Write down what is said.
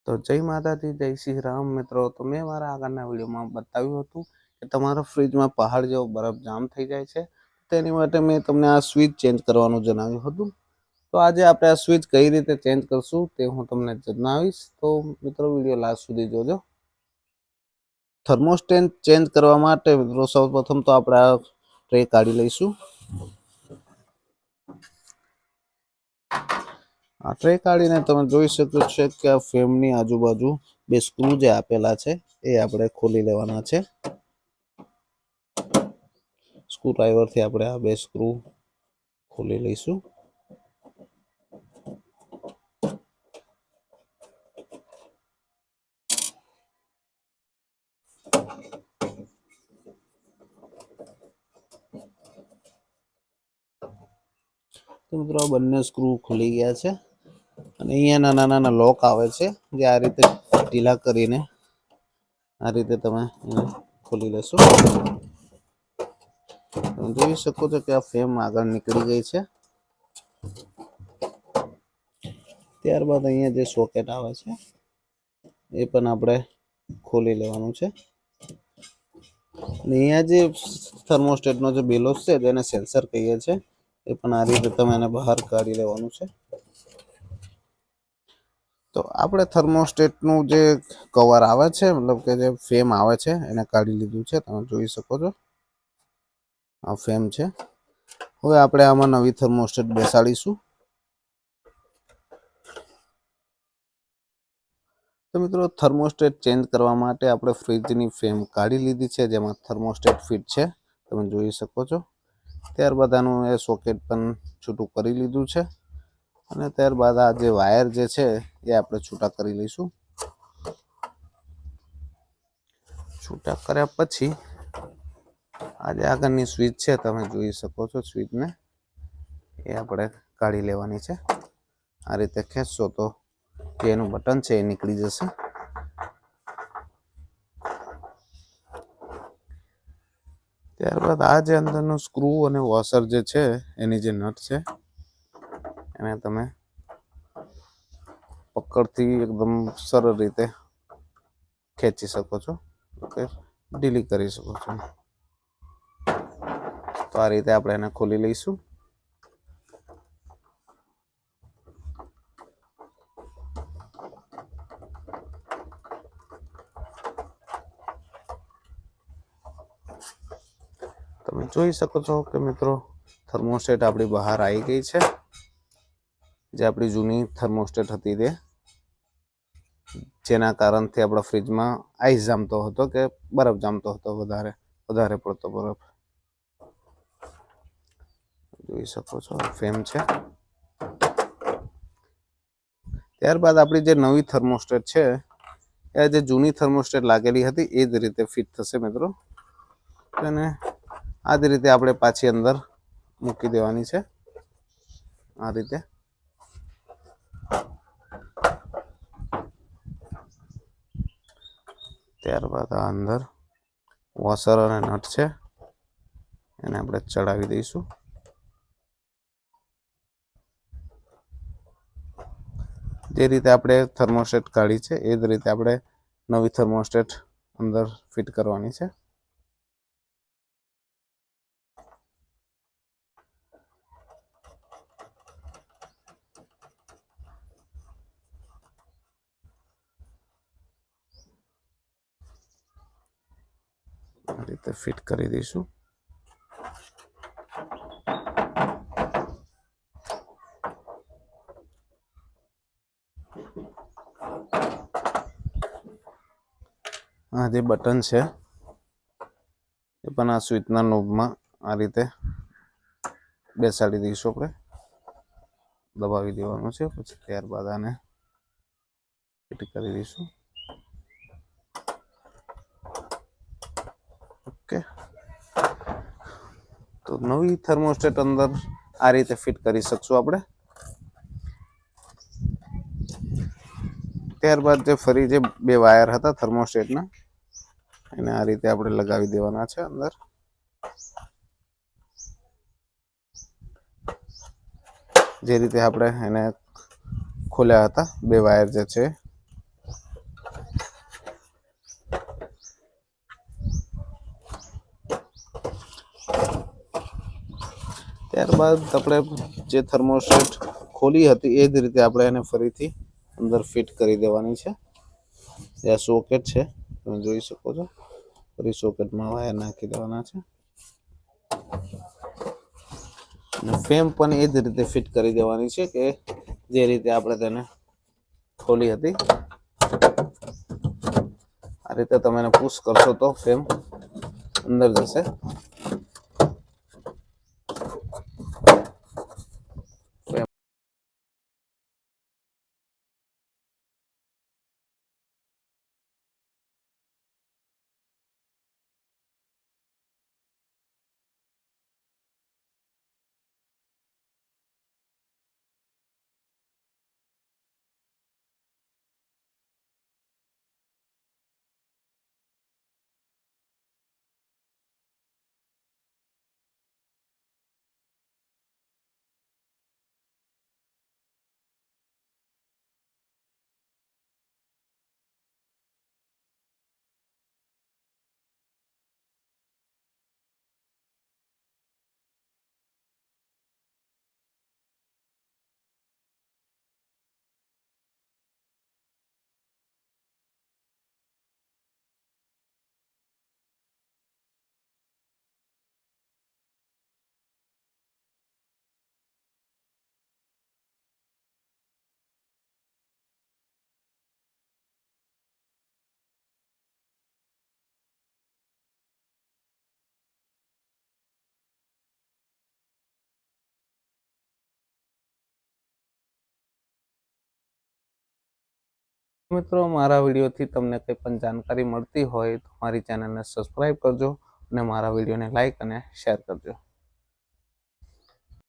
તો જય માતાજી, જય શ્રી રામ મિત્રો. તો મેં મારા આગળના વિડીયોમાં બતાવ્યું હતું કે તમારા ફ્રીજમાં પહાડ જેવો બરફ જામ થઈ જાય છે. તેની માટે મેં તમને આ સ્વિચ ચેન્જ કરવાનું જણાવ્યું હતું. તો આજે આપણે આ સ્વિચ કઈ રીતે ચેન્જ કરશું તે હું તમને જણાવીશ. તો મિત્રો વિડીયો લાસ્ટ સુધી જોજો. થર્મોસ્ટેટ ચેન્જ કરવા માટે મિત્રો સૌપ્રથમ તો આપણે આ ટ્રે કાઢી લઈશું. આ ટ્રે કાઢીને તમે જોઈ શકો છો કે આ ફ્રેમની આજુબાજુ બે સ્ક્રૂ જે આપેલા છે એ આપણે ખોલી લેવાના છે. સ્ક્રૂ ડ્રાઈવરથી આપણે આ બે સ્ક્રૂ ખોલી લઈશું. તો મિત્રો આ બંને સ્ક્રૂ ખુલી ગયા છે અને અહીંયા નાના નાના લોક આવે છે જે આ રીતે ઢીલા કરીને આ રીતે તમે એને ખોલી લેશો. તમે જોઈ શકો છો કે આ ફ્રેમ આગળ નીકળી ગઈ છે. ત્યારબાદ અહીંયા જે સોકેટ આવે છે એ પણ આપણે ખોલી લેવાનું છે. અને અહીંયા જે થર્મોસ્ટેટનો જે બેલોસ છે જેને સેન્સર કહીએ છીએ એ પણ આ રીતે તમે એને બહાર કાઢી લેવાનું છે. તો આપણે થર્મોસ્ટેટનું જે કવર આવે છે મતલબ કે જે ફ્રેમ આવે છે એને કાઢી લીધું છે. તમે જોઈ શકો છો આ ફ્રેમ છે. હવે આપણે આમાં નવી થર્મોસ્ટેટ બેસાડીશું. તો મિત્રો થર્મોસ્ટેટ ચેન્જ કરવા માટે આપણે ફ્રીજની ફ્રેમ કાઢી લીધી છે જેમાં થર્મોસ્ટેટ ફિટ છે. તમે જોઈ શકો છો. ત્યારબાદ આનું એ સોકેટ પણ છૂટું કરી લીધું છે અને ત્યારબાદ આ જે વાયર જે છે એ આપણે છૂટા કરી લઈશું. છૂટા કર્યા પછી આ જે આગળની સ્વિચ છે તમે જોઈ શકો છો. સ્વિચને એ આપણે કાઢી લેવાની છે. આ રીતે ખેંચશો તો જે એનું બટન છે એ નીકળી જશે. ત્યારબાદ આ જે અંદરનું સ્ક્રૂ અને વોશર જે છે એની જે નટ છે એને તમે પકડથી એકદમ સરળ રીતે ખેંચી શકો છો કે ઢીલી કરી શકો છો. તો આ રીતે આપણે એને ખોલી લઈશું. તમે જોઈ શકો છો કે મિત્રો થર્મોસ્ટેટ આપણી બહાર આવી ગઈ છે. જે આપણી જૂની થર્મોસ્ટેટ હતી તે જેના કારણથી આપણા ફ્રીજમાં આઈસ જામતો હતો કે બરફ જામતો હતો, વધારે પડતો બરફ. જોઈ શકો છો ફ્રેમ છે. ત્યારબાદ આપણી જે નવી થર્મોસ્ટેટ છે એ જે જૂની થર્મોસ્ટેટ લાગેલી હતી એ જ રીતે ફિટ થશે મિત્રો. અને આ જ રીતે આપણે પાછી અંદર મૂકી દેવાની છે. આ રીતે ત્યારબાદ આ અંદર વોશર અને નટ છે એને આપણે ચડાવી દઈશું. જે રીતે આપણે થર્મોસ્ટેટ કાઢી છે એ જ રીતે આપણે નવી થર્મોસ્ટેટ અંદર ફિટ કરવાની છે. આ રીતે ફિટ કરી દઈશું. આ જે બટન છે એ પણ આ સ્વિચના નોબમાં આ રીતે બેસાડી દઈશું. આપણે દબાવી દેવાનું છે. પછી ત્યારબાદ આને ફિટ કરી દઈશું. ઓકે. તો નવી થર્મોસ્ટેટ અંદર આ રીતે ફિટ કરી શકશું આપણે. ત્યારબાદ જે ફરી જે બે વાયર હતા થર્મોસ્ટેટના એને આ રીતે આપણે લગાવી દેવાના છે અંદર. જે રીતે આપણે એને ખોલ્યા હતા બે વાયર જે છે ત્યારબાદ આપણે જે થર્મોસ્ટેટ ખોલી હતી એ જ રીતે આપણે એને ફરીથી અંદર ફિટ કરી દેવાની છે. જે સોકેટ છે તમે જોઈ શકો છો, ફરી સોકેટમાં વાયર નાખી દેવાના છે. ફેમ પણ એ જ રીતે ફિટ કરી દેવાની છે કે જે રીતે આપણે તેને ખોલી હતી. આ રીતે તમે એને પુશ કરશો તો ફેમ અંદર જશે. મિત્રો, મારા વિડીયોથી તમને કંઈ પણ જાણકારી મળતી હોય તો મારી ચેનલને સબસ્ક્રાઈબ કરજો અને મારા વિડીયોને લાઈક અને શેર કરજો.